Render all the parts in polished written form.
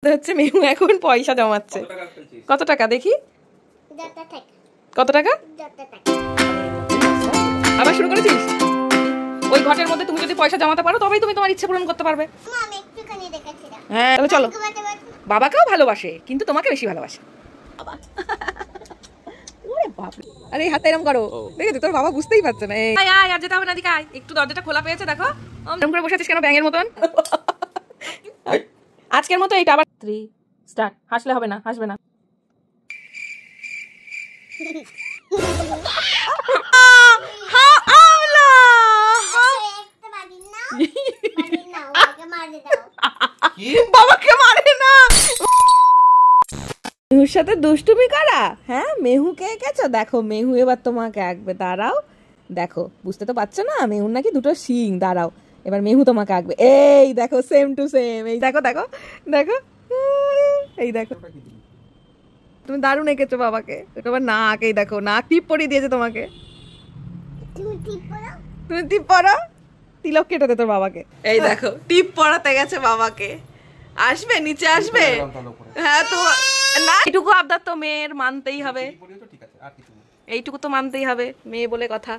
হচ্ছে মেহু এখন পয়সা জমাচ্ছে। কত টাকা দেখি? কত টাকা? আবার শুরু করেছিস? ওই ঘটের মধ্যে তুমি যদি পয়সা জমাতে পারো তবেই তুমি তোমার ইচ্ছে পূরণ করতে পারবে। হ্যাঁ তাহলে চলো। বাবাকেও ভালোবাসে কিন্তু তোমাকে বেশি ভালোবাসে। আরে হাতে এরম করো, দেখেছো তোর বাবা বুঝতেই পারছে না। আর যেতে হবে না, দিকে একটু দরজাটা খোলা পেয়েছে দেখো। এরম করে বসে আছিস কেন ব্যাঙের মতন? আজকের মতো এইটা আবার 3 স্টার্ট। হাসলে হবে না, হাসবে না। বাবাকে মারে না। মেহুর সাথে দুষ্টুমি করা? হ্যাঁ মেহুকে এঁকেছো, দেখো মেহু এবার তোমাকে আঁকবে। দাঁড়াও, দেখো বুঝতে তো পারছো না, মেহুর নাকি দুটো শিং। দাঁড়াও এবার মেহু তোমাকে আঁকবে। এই দেখো সেম টু সেম। এই দেখো দেখো দেখো, এই দেখো তুমি দারুণ এঁকেছো বাবাকে। এবার না আঁকেই দেখো, না টিপ পরিয়ে দিয়েছে তোমাকে। তুমি টিপ পরো, তিলক কেটে দে তোর বাবাকে। এই দেখো টিপ পরাতে গেছে বাবাকে। আসবে নিচে আসবে। হ্যাঁ তো না, এইটুকু আবদার তো মেয়ের মানতেই হবে, এইটুকু তো মানতেই হবে, মেয়ে বলে কথা।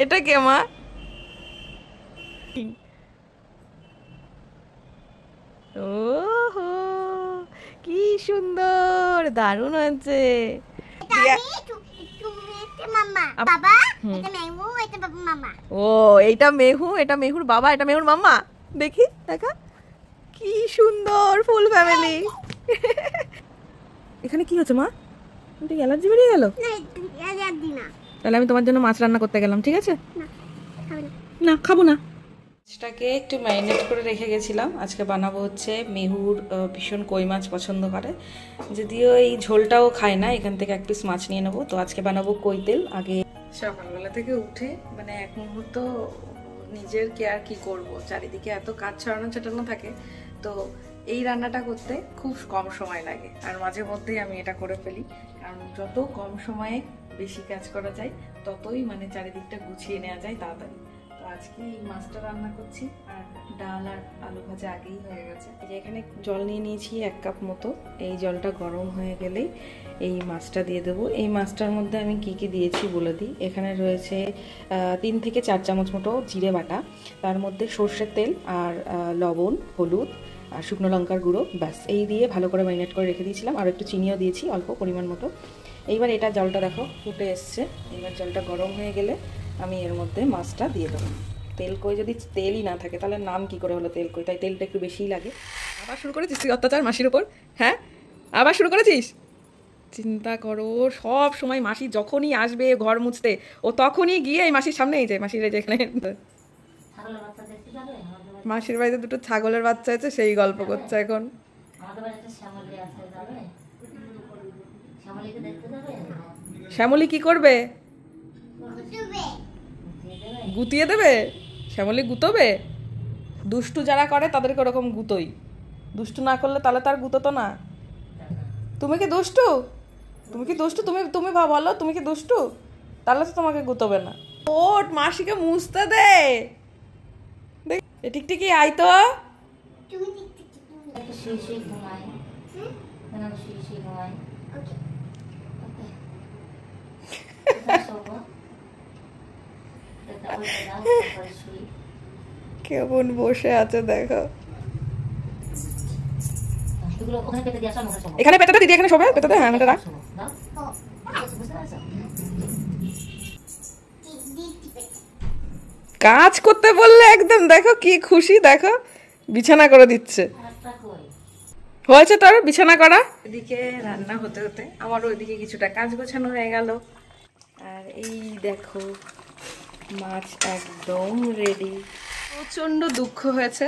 এটা কে মা? ওহো কি সুন্দর, দারুণ হয়েছে। ও এইটা মেহু, এটা মেহুর বাবা, এটা মেহুর মাম্মা। দেখি দেখা কি সুন্দর ফুল ফ্যামিলি। এখানে কি হচ্ছে মা? অ্যালার্জি বেরিয়ে গেল? তাহলে আমি তোমার জন্য মাছ রান্না করতে গেলাম, ঠিক আছে? না খাবো না। মাছটাকে একটু ম্যারিনেট করে রেখে গেছিলাম। আজকে বানাবো হচ্ছে মেহুর ভীষণ কই মাছ পছন্দ করে, যদিও এই ঝোলটাও খায় না। এখান থেকে এক পিস মাছ নিয়ে নেবো। তো আজকে বানাবো কই তেল। আগে সকালবেলা থেকে উঠে মানে এক মুহূর্ত নিজের কেয়ার কি করব, চারিদিকে এত কাজ ছড়ানো ছোটানো থাকে, তো এই রান্নাটা করতে খুব কম সময় লাগে। আর মাঝে মধ্যেই আমি এটা করে ফেলি, কারণ যত কম সময়ে বেশি কাজ করা যায় ততই মানে চারিদিকটা গুছিয়ে নেওয়া যায় তাড়াতাড়ি। তো আজকে এই মাছটা রান্না করছি, আর ডাল আর আলু ভাজা আগেই হয়ে গেছে। এই যে এখানে জল নিয়ে নিয়েছি 1 কাপ মতো। এই জলটা গরম হয়ে গেলেই এই মাছটা দিয়ে দেবো। এই মাছটার মধ্যে আমি কি কি দিয়েছি বলে দিই। এখানে রয়েছে 3 থেকে 4 চামচ মতো জিরে বাটা, তার মধ্যে সর্ষের তেল আর লবণ, হলুদ আর শুকনো লঙ্কার গুঁড়ো, ব্যাস এই দিয়ে ভালো করে ম্যারিনেট করে রেখে দিয়েছিলাম। আর একটু চিনিও দিয়েছি অল্প পরিমাণ মতো। এইবার এটা জলটা দেখো ফুটে এসছে। এইবার জলটা গরম হয়ে গেলে আমি এর মধ্যে মাছটা দিয়ে দেবো। তেল কই যদি তেলই না থাকে তাহলে নাম কি করে হলো তেল কই, তাই তেলটা একটু বেশিই লাগে। আবার শুরু করেছিস তুই অত্যাচার মাসির উপর? হ্যাঁ আবার শুরু করেছিস? চিন্তা করো, সব সময় মাসি যখনই আসবে ঘর মুছতে, ও তখনই গিয়ে এই মাসির সামনে, এই যে মাসির এই যে এখানে মাসির বাড়িতে দুটো ছাগলের বাচ্চা আছে, সেই গল্প করছে এখন। শ্যামলী কি করবে? গুতিয়ে দেবে? শ্যামলী গুতোবে? দুষ্টু যারা করে তাদেরকে ওরকম গুতোই, দুষ্টু না করলে তাহলে তার গুতোতো না। তুমি কি দুষ্টু? তুমি কি দুষ্টু? তুমি তুমি বলো তুমি কি দুষ্টু? তাহলে তো তোমাকে গুতোবে না। ওট মাসিকে মুছতে দে। দেখ টিকটিকি আই তো। কেমন বসে আছে দেখো। এখানে পেটাতে দিদি, এখানে শোবে পেটাতে। হ্যাঁ এটা রাখ। কাজ করতে বললে একদম দেখো কি খুশি, দেখো বিছানা করে দিচ্ছে। হয়েছে তোর বিছানা করা? এদিকে রান্না হতে হতে আমার ওইদিকে কিছুটা কাজ গোছানো হয়ে গেল। আর এই দেখো মাছ একদম রেডি। প্রচণ্ড দুঃখ হয়েছে,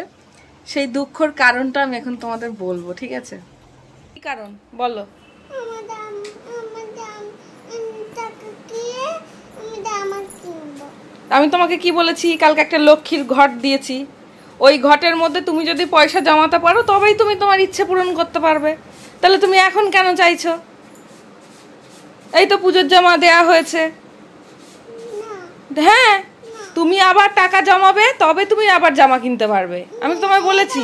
সেই দুঃখর কারণটা আমি এখন তোমাদের বলবো, ঠিক আছে? কি কারণ বলো? আমি তোমাকে কি বলেছি? কালকে একটা লক্ষ্মীর ঘট দিয়েছি, ওই ঘটের মধ্যে তুমি যদি পয়সা জমাতে পারো তবেই তুমি তোমার ইচ্ছে পূরণ করতে পারবে। তাহলে তুমি এখন কেন চাইছো? এই তো পুজোর জামা দেয়া হয়েছে। হ্যাঁ, তুমি আবার টাকা জমাবে তবে তুমি আবার জামা কিনতে পারবে। আমি তো তোমায় বলেছি।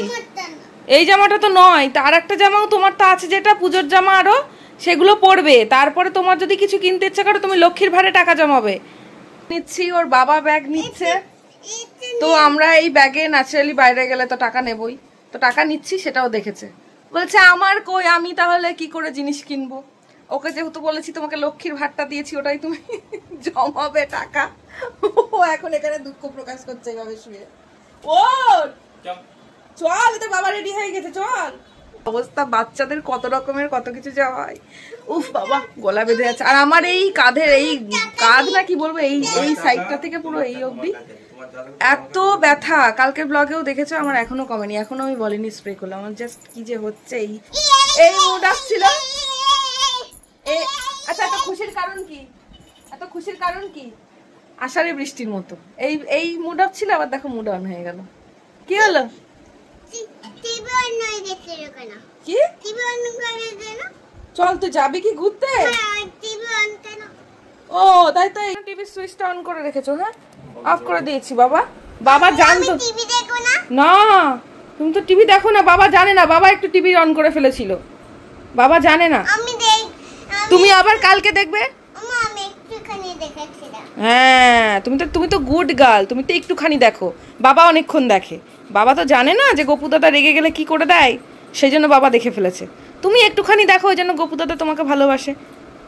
এই জামাটা তো নয়, তার একটা জামাও তোমার তো আছে যেটা পুজোর জামা, আরো সেগুলো পরবে। তারপরে তোমার যদি কিছু কিনতে ইচ্ছা করে তুমি লক্ষ্মীর ভাড়ে টাকা জমাবে। নিচ্ছি, ওর বাবা ব্যাগ নিচ্ছে, তো আমরা এই ব্যাগে ন্যাচারালি বাইরে গেলে তো টাকা নেবই, তো টাকা নিচ্ছি সেটাও দেখেছে। বলছে আমার কই, আমি তাহলে কি করে জিনিস কিনবো? ওকে যেহেতু বলেছি তোমাকে লক্ষ্মীর ভাড়টা দিয়েছি ওটাই তুমি জমাবে টাকা, ও এখন এখানে দুঃখ প্রকাশ করছে এইভাবে শুয়ে। ও চল, তো বাবা রেডি হয়ে গেছে, চল। অবস্থা বাচ্চাদের কত রকমের কত কিছু যাওয়া হয়। উফ বাবা, গলা বেঁধে যাচ্ছে। আর আমার এই কাঁধের এই কাঁধ না কি বলবো, এই এই সাইডটা থেকে পুরো এই অবধি এত ব্যথা। কালকের ব্লগেও দেখেছো আমার এখনো কমেনি, এখনো আমি বলিনি স্প্রে করলাম। আমার জাস্ট কি যে হচ্ছে, এই মুড আসছিল। আচ্ছা, এত খুশির কারণ কি? এত খুশির কারণ কি? আষাঢ়ে বৃষ্টির মতো এই মুড অফ ছিল, আবার দেখো মুড অন হয়ে গেল। কি হলো? চল, তুই যাবি কি ঘুরতে? ও তাই তো, টিভি সুইচটা অন করে রেখেছো? হ্যাঁ, অফ করে দিয়েছি বাবা। বাবা জানতো না, তুমি তো টিভি দেখো না, বাবা জানে না। বাবা একটু টিভি অন করে ফেলেছিল, বাবা জানে না। তুমি আবার কালকে দেখবে। হ্যাঁ, তুমি তো গুড গার্ল, তুমি তো একটুখানি দেখো, বাবা অনেকক্ষণ দেখে। বাবা তো জানে না যে গপু দাদা রেগে গেলে কি করে দেয়, সেই জন্য বাবা দেখে ফেলেছে। তুমি একটুখানি দেখো, ওই জন্য গপু দাদা তোমাকে ভালোবাসে,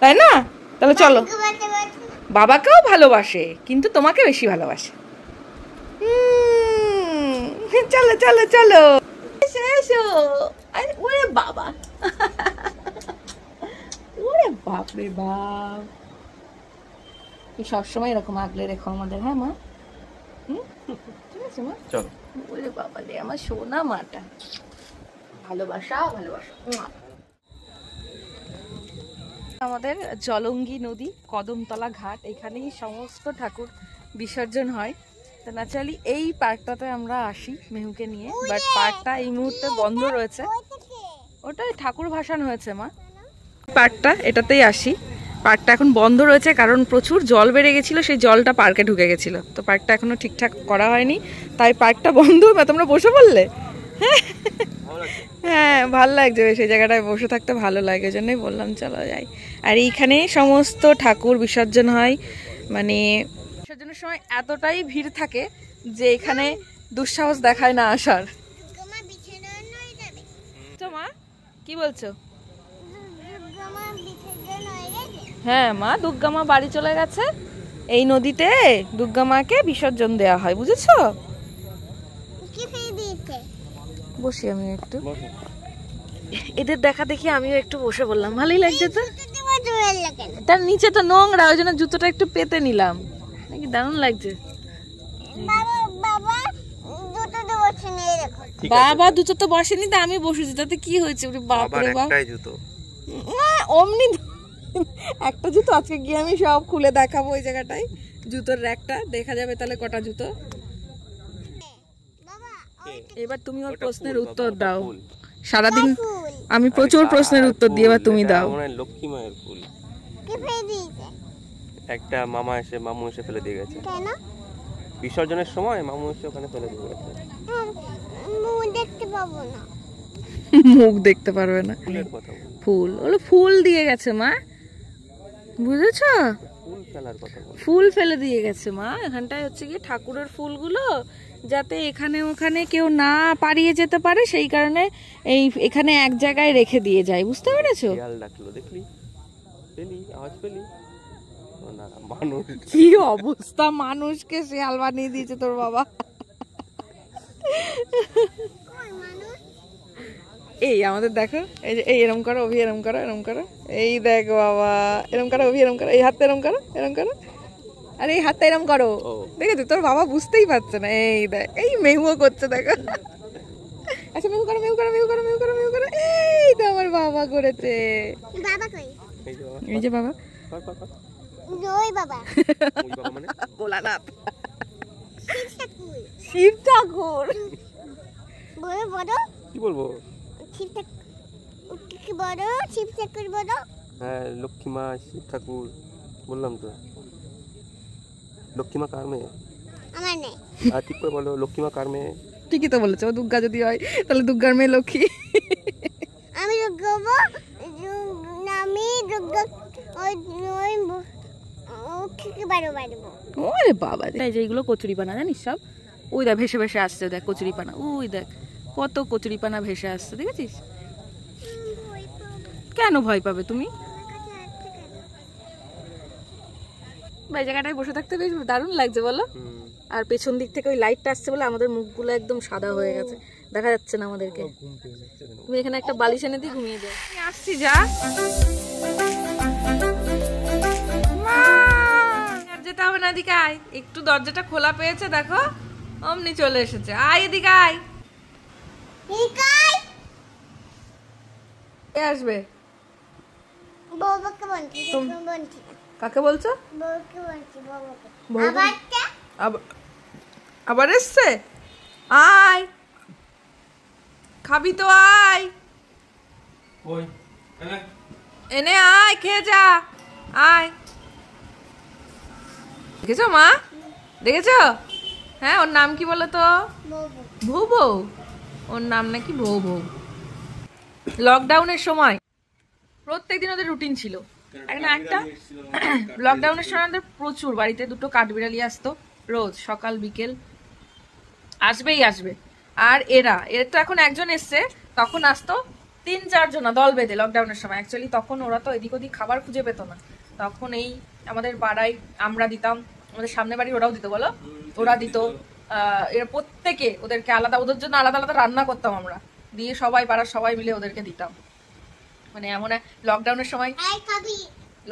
তাই না? তাহলে চলো, বাবাকেও ভালোবাসে কিন্তু তোমাকে বেশি ভালোবাসে। চলো চলো চলো, এসো এসো। ওরে বাবা, ওরে বাপ রে বাপ, সবসময় এরকম আগলে রেখো আমাদের। হ্যাঁ মা, ঠিক আছে মা, চলো। ওরে বাবা রে, আমার সোনা মাটা, ভালোবাসা ভালোবাসা। আমাদের জলঙ্গি নদী, কদমতলা ঘাট, এখানেই সমস্ত ঠাকুর বিসর্জন হয়। তো ন্যাচারালি এই পার্কটাতে আমরা আসি মেহুকে নিয়ে, বাট পার্কটা এই মুহূর্তে বন্ধ রয়েছে। ওটাই ঠাকুর ভাসান হয়েছে মা, পার্কটা এটাতেই আসি। পার্কটা এখন বন্ধ রয়েছে কারণ প্রচুর জল বেড়ে গেছিলো, সেই জলটা পার্কে ঢুকে গেছিলো, তো পার্কটা এখনো ঠিকঠাক করা হয়নি, তাই পার্কটা বন্ধ। তোমরা বসে পড়লে? হ্যাঁ, ভালো লাগছে, সেই জায়গাটায় বসে থাকতে ভালো লাগে, জন্যই বললাম চলো যাই। আর এইখানে সমস্ত ঠাকুর বিসর্জন হয়, মানে বিসর্জনের সময় এতটাই ভিড় থাকে যে এখানে দুঃসাহস দেখায় না আসার। মা কি বলছো? হ্যাঁ মা, দুর্গা মা বাড়ি চলে গেছে, এই নদীতে দুর্গা মাকে বিসর্জন দেওয়া হয়, বুঝেছো? বসি আমি একটু, এদের দেখা দেখি আমিও একটু বসে বললাম, ভালোই লাগছে তো। তার নিচে তো নোংরা, ওই জন্য জুতোটা একটু পেতে নিলাম, নাকি দারুণ লাগছে। বাবা দুটো তো বসেনি, তা আমি বসেছি, তাতে কি হয়েছে? বাপরে বাপ, অমনি একটা জুতো। আজকে গিয়ে আমি সব খুলে দেখাবো ওই জায়গাটায়, জুতোর র্যাকটা দেখা যাবে তাহলে কটা জুতো। এবার তুমি ওর প্রশ্নের উত্তর দাও। সারাদিন আমি প্রচুর প্রশ্নের উত্তর দিই, এবার তুমি দাও। লক্ষ্মী মায়ের ফুল একটা মামু এসে ফেলে দিয়ে গেছে। কেন? বিসর্জনের সময় মামু এসে ওখানে ফেলে দিয়ে গেছে। মুখ দেখতে পাবো না, মুখ দেখতে পারবে না। ফুল, ওগুলো ফুল দিয়ে গেছে মা, বুঝেছো? ফুল ফেলে দিয়ে গেছে মা। এখানটায় হচ্ছে কি ঠাকুরের ফুলগুলো যাতে এখানে ওখানে কেউ না পারিয়ে যেতে পারে, সেই কারণে এই এখানে এক জায়গায় রেখে দিয়ে যায়, বুঝতে পেরেছো? কি অবস্থা, মানুষকে শিয়াল বানিয়ে দিয়েছে তোর বাবা। এই আমাদের দেখো, এই যে এই এরম করো অভি, এরম করো এরম করো, এই দেখো বাবা এরম করো অভি, এরম করো, এই হাতটা এরম করো এরম করো, আরে এই হাতটা এরম করো। দেখেছো তোর বাবা বুঝতেই পারছে না, এই দেখ এই মেহুও করছে দেখো। আচ্ছা মেহু করো, মেহু করো, মেহু করো, মেহু করো, মেহু করো, এই তো আমার বাবা করেছে। বাবা কই? এই যে বাবা, ওই বাবা, ওই বাবা মানে ভোলানাথ, শিব ঠাকুর। বড় বড় কি বলবো? শিব ঠাকুর কি বড়, শিব ঠাকুর বড়। হ্যাঁ লক্ষ্মী মা, শিব ঠাকুর, বললাম তো। লক্ষ্মী মা কার মেয়ে? আমার নেই। আর ঠিক করে বলো, লক্ষ্মী মা কার মেয়ে? ঠিকই তো বলেছো, দুর্গা যদি হয় তাহলে দুর্গার মেয়ে লক্ষ্মী। আমি দুর্গা আমি দুর্গা ওই ওই কি বারো বারবো। ওরে বাবা, এই যে এইগুলো কচুরিপানা জানিস সব? ওই দেখ ভেসে ভেসে আসছে, দেখ কচুরিপানা, ওই দেখ কত কচুরিপানা ভেসে আসছে, দেখেছিস? কেন ভয় পাবে তুমি? এই জায়গাটায় বসে থাকতে বেশ দারুণ লাগছে বলো। আর পেছন দিক থেকে ওই লাইটটা আসছে বলে আমাদের মুখগুলো একদম সাদা হয়ে গেছে, দেখা যাচ্ছে না আমাদেরকে। তুমি এখানে একটা বালিশ এনে দিয়ে ঘুমিয়ে যাও। আসছি, যা যেতে হবে না, এদিকে আয়। একটু দরজাটা খোলা পেয়েছে দেখো, অমনি চলে এসেছে। আয় এদিকে আয়। কে আসবে? বাবাকে বলছি। কাকে বলছো? বাবাকে বলছি, বাবাকে। আবার এসছে? আয়, খাবি তো আয়, এনে আয়, খেয়ে যা, আয়। দেখেছো মা? দেখেছো? হ্যাঁ, ওর নাম কি বলো তো? ভৌ বৌ। ওর নাম নাকি ভৌ বৌ। লকডাউনের সময় প্রত্যেকদিন ওদের রুটিন ছিল একটা। লকডাউনের সময় আমাদের প্রচুর বাড়িতে দুটো কাঠবিড়ালি আসতো, রোজ সকাল বিকেল আসবেই আসবে। আর এর তো এখন একজন এসছে, তখন আসতো 3-4 জনা দল বেঁধে লকডাউনের সময়। অ্যাকচুয়ালি তখন ওরা তো এদিক ওদিক খাবার খুঁজে পেতো না, তখন এই আমাদের পাড়ায় আমরা দিতাম, আমাদের সামনে বাড়ি ওরাও দিত বলো, ওরা দিত। এরা প্রত্যেকে ওদেরকে আলাদা, ওদের জন্য আলাদা আলাদা রান্না করতাম আমরা, দিয়ে সবাই পাড়ার সবাই মিলে ওদেরকে দিতাম। মানে এমন লকডাউনের সময়,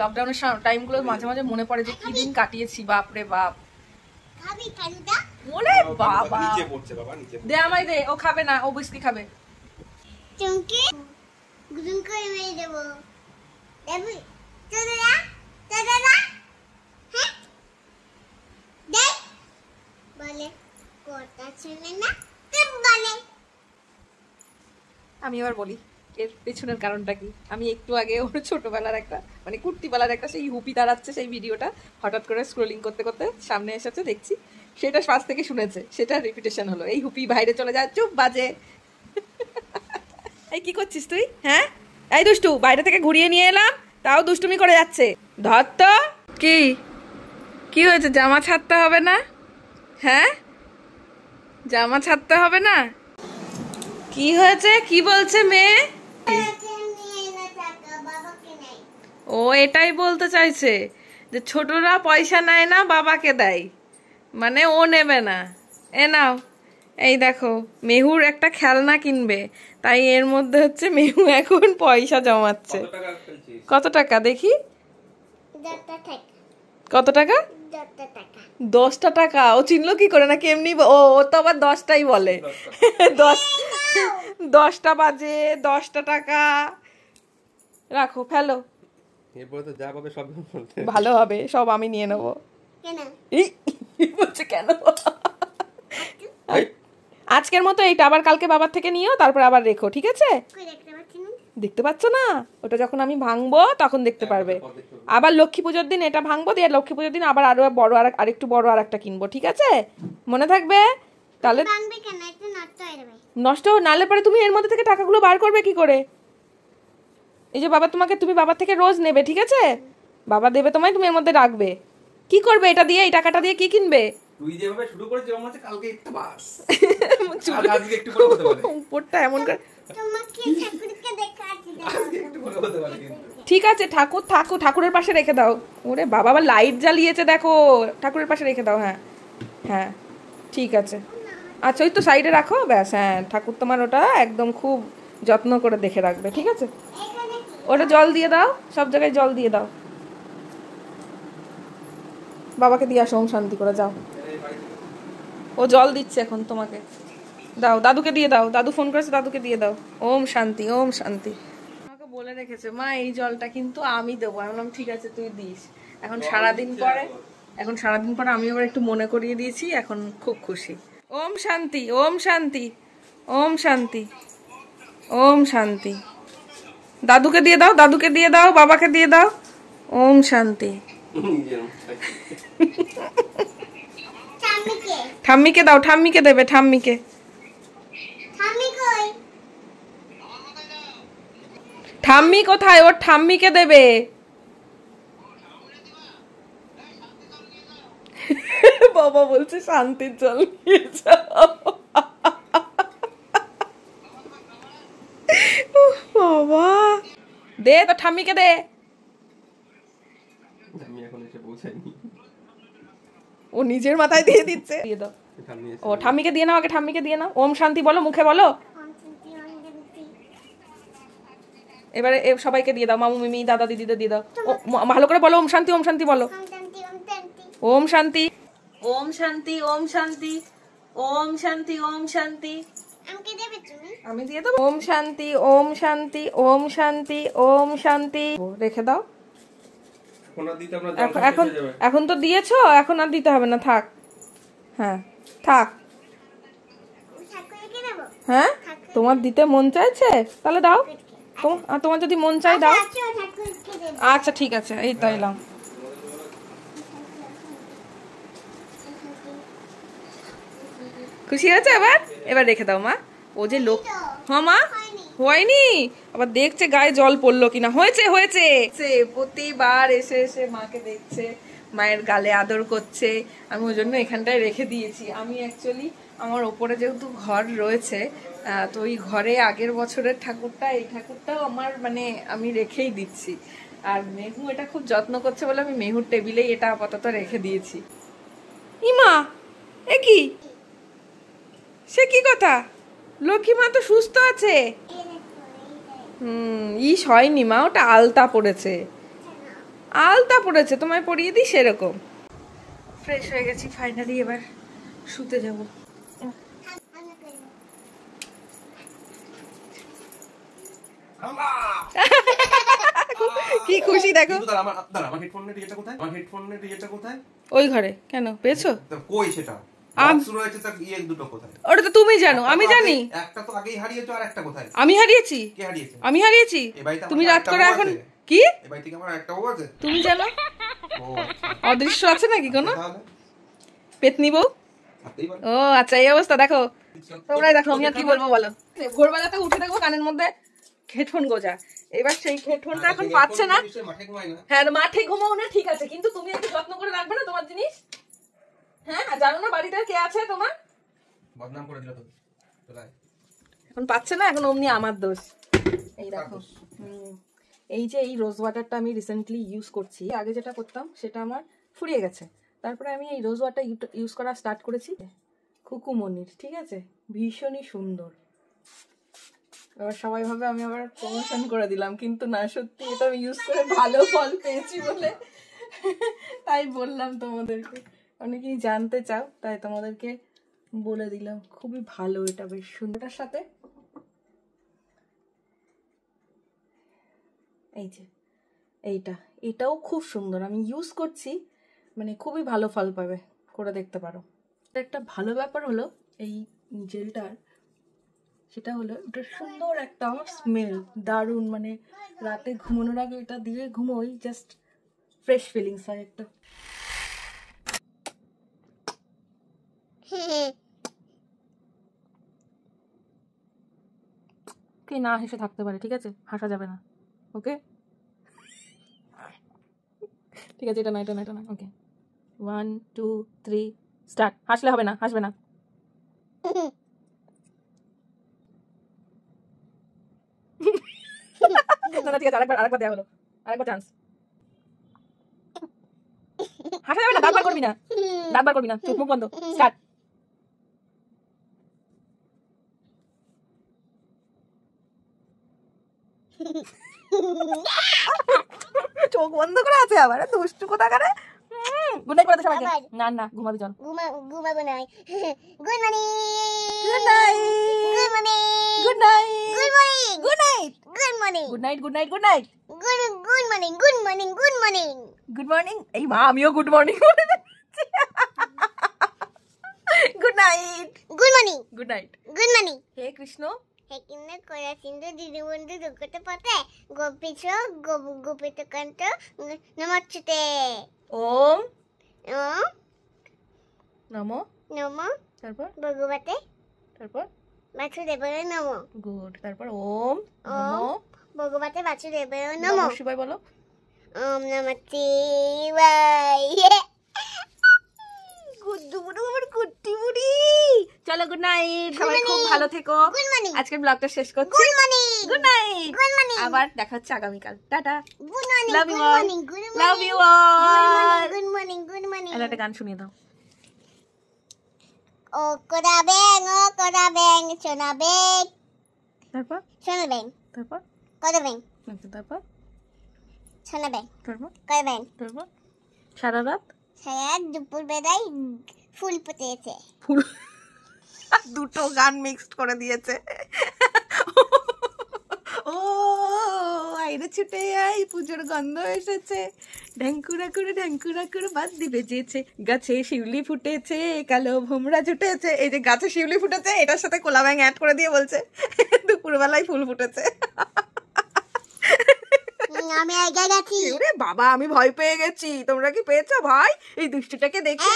লকডাউনের টাইমগুলো মাঝে মাঝে মনে পড়ে যে কি দিন কাটিয়েছি, বাপরে বাপ। ওরে বাবা, দে আমায় দে, ও খাবে না, ও বিস্কি খাবে। চুমকি গুদুম করে মেরে দেবো। দেবি দাদা দাদা, হ্যাঁ দে বলে, কথা শুনে না তুই বলে। আমি এবার বলি এর পেছনের কারণটা কি। আমি একটু আগে ওর ছোটবেলার একটা, মানে কুর্তিবেলার একটা সেই হুপি দাঁড়াচ্ছে সেই ভিডিওটা হঠাৎ করে স্ক্রোলিং করতে করতে সামনে এসেছে, দেখছি সেটা পাশ থেকে শুনেছে, সেটা রিপিটেশন হলো। এই হুপি বাইরে চলে যায়, চুপ বাজে। এই কি করছিস তুই? হ্যাঁ, এই দুষ্টু, বাইরে থেকে ঘুরিয়ে নিয়ে এলাম, তাও দুষ্টুমি করে যাচ্ছে। ধর তো। কি কি হয়েছে? জামা ছাড়তে হবে না? হ্যাঁ, জামা ছাড়তে হবে না? কি হয়েছে? কি বলছে মেয়ে? ও এটাই বলতে চাইছে যে ছোটরা পয়সা নেয় না, বাবাকে দেয়, মানে ও নেবে না। এ নাও, এই দেখো মেহুর একটা খেলনা কিনবে, তাই এর মধ্যে হচ্ছে মেহু এখন পয়সা জমাচ্ছে। কত টাকা দেখি? কত টাকা? 10টা টাকা। ও চিনলো কি করে? না কেমনি? ও তো আবার 10টাই বলে। 10টা বাজে, 10টা টাকা। রাখো, ফেলো, এরপরে তো যা পাবে সব ভালো হবে, সব আমি নিয়ে নেবো। বলছে কেন? আজকের মতো এইটা, আবার কালকে বাবার থেকে নিও, তারপর আবার রেখো, ঠিক আছে? দেখতে পাচ্ছ না? ওটা যখন আমি ভাঙবো তখন দেখতে পারবে। আবার লক্ষ্মী পুজোর দিন এটা ভাঙবো, দিয়ে লক্ষ্মী পুজোর দিন আবার আরো বড় আরেকটু বড় আর একটা কিনবো, ঠিক আছে? মনে থাকবে তাহলে। নষ্ট নালে পরে তুমি এর মধ্যে থেকে টাকাগুলো বার করবে কি করে? এই যে বাবা তোমাকে, তুমি বাবার থেকে রোজ নেবে, ঠিক আছে? বাবা দেবে তোমায়, তুমি এর মধ্যে রাখবে। কি করবে এটা দিয়ে? এই টাকাটা দিয়ে কি কিনবে? তুই যেভাবে শুরু করেছিস আমার কাছে কালকে একটু বাস আর আজকে একটু করে হতে পারে, উপরটা এমন করে। তোমাকে ঠাকুরকে দেখাচ্ছি, আজকে একটু করে হতে পারে কিন্তু। ঠিক আছে, ঠাকুরের পাশে রেখে দাও। ওরে বাবা, আবার লাইট জ্বালিয়েছে দেখো, ঠাকুরের পাশে রেখে দাও। হ্যাঁ হ্যাঁ, ঠিক আছে। আচ্ছা, ওই তো সাইডে রাখো, ব্যাস। হ্যাঁ, ঠাকুর তোমার ওটা একদম খুব যত্ন করে দেখে রাখবে, ঠিক আছে? ওটা জল দিয়ে দাও, সব জায়গায় জল দিয়ে দাও। বাবাকে দিয়ে আসো, শান্তি করে যাও। ও জল দিচ্ছে এখন তোমাকে, দাও, দাদুকে দিয়ে দাও। দাদু ফোন করেছে, দাদুকে দিয়ে দাও। ওম শান্তি, ওম শান্তি। আমাকে বলে রেখেছে মা এই জলটা কিন্তু আমি দেবো। আমি বললাম ঠিক আছে তুই দিস। এখন সারাদিন পরে আমি আবার একটু মনে করিয়ে দিয়েছি, এখন খুব খুশি। ওম শান্তি, ওম শান্তি, ওম শান্তি, ওম শান্তি। দাদুকে দিয়ে দাও, দাদুকে দিয়ে দাও, বাবাকে দিয়ে দাও। ওম শান্তি। ঠাম্মিকে দাও, ঠাম্মিকে দেবে, ঠাম্মিকে। ঠাম্মি কোথায়? ওর ঠাম্মিকে দেবে। বাবা বলছে শান্তির জল নিয়ে যাও। বাবা দে তো, ঠাম্মিকে দে। ও নিজের মাথায় দিয়ে দিচ্ছে। দিয়ে দাও। ও ঠাম্মিকে দিয়ে নাও, আগে ঠাম্মিকে দিয়ে নাও। ওম শান্তি বলো, মুখে বলো। এবারে সবাইকে দিয়ে দাও, মামু মিমি দাদা দিদিদের দিয়ে দাও। ভালো করে বলো ওম শান্তি, ওম শান্তি বলো। ওম শান্তি, ওম শান্তি, ওম শান্তি, ওম শান্তি, ওম শান্তি। আমি দিয়ে দেবো। ওম শান্তি, ওম শান্তি, ওম শান্তি, ওম শান্তি। রেখে দাও। এখন এখন তো দিয়েছো, এখন আর দিতে হবে না, থাক। হ্যাঁ থাক। হ্যাঁ তোমার দিতে মন চাইছে, তাহলে দাও। তোমার যদি মন চাই দাও। আচ্ছা ঠিক আছে, এই তো এলাম। খুশি হয়েছে? এবার এবার রেখে দাও মা। ও যে লোক। হ্যাঁ মা, হয়নি। আবার দেখছে গায়ে জল পড়লো কিনা। হয়েছে হয়েছে। প্রতিবার এসে এসে মাকে দেখছে, মায়ের গালে আদর করছে। আমি ওই জন্য এখানটায় রেখে দিয়েছি। আমি অ্যাকচুয়ালি আমার ওপরে যেহেতু ঘর রয়েছে, তো ওই ঘরে আগের বছরের ঠাকুরটা, এই ঠাকুরটাও আমার মানে আমি রেখেই দিচ্ছি। আর মেহু এটা খুব যত্ন করছে বলে আমি মেহুর টেবিলেই এটা আপাতত রেখে দিয়েছি। ইমা এ কি? সে কি কথা? লক্ষ্মী মা তো সুস্থ আছে। ইস হয়নি মা, ওটা আলতা পড়েছে, আলতা পড়েছে। তোমায় পরিয়ে দিই সেরকম। ফ্রেশ হয়ে গেছি ফাইনালি, এবার শুতে যাব। কি খুশি দেখো। ওই ঘরে কেন পেয়েছো? কই সেটা? ওটা তো তুমি জানো, আমি জানি। আমি হারিয়েছি, আমি হারিয়েছি। তুমি রাত করে এখন কি তুমি জানো? অদৃশ্য আছে নাকি কোনো পেতনি বউ? ও আচ্ছা, এই অবস্থা। দেখো তোমরাই দেখো, আমি আর কি বলবো বলো। ভোরবেলাতে উঠে দেখবো কানের মধ্যে হেডফোন গোজা। এবার সেই হেডফোনটা এখন পাচ্ছে না। হ্যাঁ মাঠে ঘুমাও না, ঠিক আছে, কিন্তু তুমি একটু যত্ন করে রাখবে না তোমার জিনিস। হ্যাঁ জানো না বাড়িতে কে আছে তোমার? বদনাম করে দিল তো। এখন পাচ্ছে না, এখন অমনি আমার দোষ। এই দেখো, এই যে এই রোজ ওয়াটারটা আমি রিসেন্টলি ইউজ করছি। আগে যেটা করতাম সেটা আমার ফুরিয়ে গেছে, তারপরে আমি এই রোজ ওয়াটার ইউজ করা স্টার্ট করেছি। খুকুমনির, ঠিক আছে, ভীষণই সুন্দর। এবার সবাই ভাবে আমি আবার প্রমোশন করে দিলাম, কিন্তু না, সত্যি এটা আমি ইউজ করে ভালো ফল পেয়েছি বলে তাই বললাম তোমাদেরকে। অনেকেই জানতে চাও তাই তোমাদেরকে বলে দিলাম। খুবই ভালো, এটা বেশ সুন্দরটার সাথে এই যে এইটা, এটাও খুব সুন্দর। আমি ইউজ করছি, মানে খুবই ভালো ফল পাবে, করে দেখতে পারো। একটা ভালো ব্যাপার হলো এই জেলটার, সেটা হলো এটা সুন্দর একটা স্মেল, দারুণ। মানে রাতে ঘুমানোর আগে এটা দিয়ে ঘুমোই, জাস্ট ফ্রেশ ফিলিংস হয় একটা। কে না হেসে থাকতে পারে, ঠিক আছে, হাসা যাবে না, ওকে? ঠিক আছে, এটা না, এটা না, এটা না, ওকে। 1 2 3 স্টার্ট। হাসলে হবে না, হাসবে না। না ঠিক আছে, আরেকবার দেওয়া হলো, আরেকবার চান্স। হাসা যাবে না, দাঁতবার করবি না, দাঁতবার করবি না, চোখ মুখ বন্ধ, স্টার্ট। চোখ বন্ধ করে আছে আবার, দুষ্টু কোথাকারে। গুড নাইট করে দে সবাইকে। না না, ঘুমাবি চল। ঘুমাবো না। Good morning, good night, good morning, good night, good morning, good night, good morning, good night, good night, good night, good morning, good morning, good morning, good morning. এই মা, আমিও গুড মর্নিং বলে দিচ্ছি। Good night, good morning, good night, good morning. হে কৃষ্ণ, হেকিনে কয়া সিন্ধু দিদি বন্ধু দুঃখতে পথে গোপিছ গোপিত কন্ত নমচ্ছুতে ওম ওম নমো নমো তারপর ভগবতে তারপর বাসুদেবায় নমো গুড তারপর ওম নমো ভগবতে বাসুদেবায় নমো নমো শিবায় বলো। ওম নমঃ শিবায় গুড্ডু বুড়ু আমার কুট্টি বুড়ি। চলো গুড নাইট, সবাই খুব morning. ভালো থেকো। গুড মর্নিং আজকের ব্লগটা শেষ করছি। Good morning good night, good morning আবার দেখা হচ্ছে আগামীকাল। টাটা, good morning love you good all, morning good morning love you all. Good morning good morning একটা গান শুনিয়ে দাও। ও কোদা ব্যাং সোনা ব্যাং তারপর সোনা ব্যাং তারপর কোদা ব্যাং তারপর সোনা ব্যাং তারপর কোদা ব্যাং তারপর সারা রাত সারা দুপুর বেলায় ফুল ফুটেছে ফুল। দুটো গান মিক্সড করে দিয়েছে। ও আইরে ছুটে আই, পুজোর গন্ধ এসেছে, ঢ্যাঙ্কুরা করে বাদ্যি বেজেছে, গাছে শিউলি ফুটেছে, কালো ভোমরা জুটেছে। এই যে গাছে শিউলি ফুটেছে, এটার সাথে কোলা ব্যাং অ্যাড করে দিয়ে বলছে দুপুরবেলায় ফুল ফুটেছে। আমি আগে গেছি ওরে বাবা, আমি ভয় পেয়ে গেছি। তোমরা কি পেয়েছো ভাই এই দুষ্টুটাকে দেখে?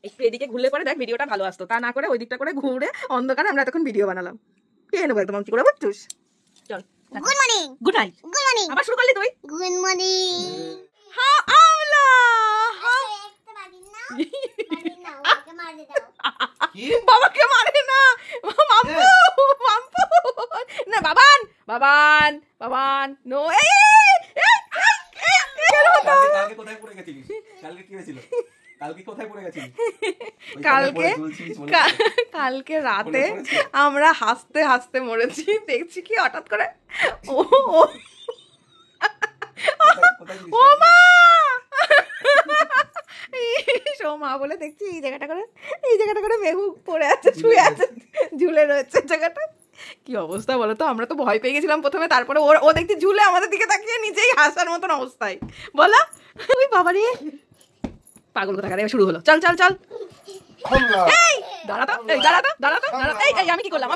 একটু এদিকে ঘুরলে পরে দেখ ভিডিওটা ভালো আসতো, তা না করে ওই দিকটা করে ঘুরে অন্ধকারে আমরা তখন ভিডিও বানালাম। কে নেবো একদম কি করে বুঝছিস? চল good morning good night. Good morning আবার শুরু করলি তুই? গুড মর্নিং হ্যাঁ আমলা বাবাকে মারে না, মাম্পু মাম্পু না, বাবান বাবান বাবান নো। কালকে কোথায় পড়ে গেছিলিস? কালকে কি হয়েছিল? কালকে কোথায় পড়ে গেছিলিস? কালকে রাতে আমরা হাসতে হাসতে মরেছি। দেখছি কি হঠাৎ করে ও ও ও মা মা বলে দেখছি এই জায়গাটা করে মেঘু পড়ে আছে, শুয়ে আছে, ঝুলে রয়েছে জায়গাটা। কি অবস্থা বলো তো? আমরা তো ভয় পেয়ে গেছিলাম প্রথমে, তারপরে ও দেখছি ঝুলে আমাদের দিকে তাকিয়ে নিজেই হাসার মতন অবস্থায়। বলো ওই বাবারে পাগল কোথাকার শুরু হলো। চল চল চল দাঁড়াতো, আমি কি করলাম?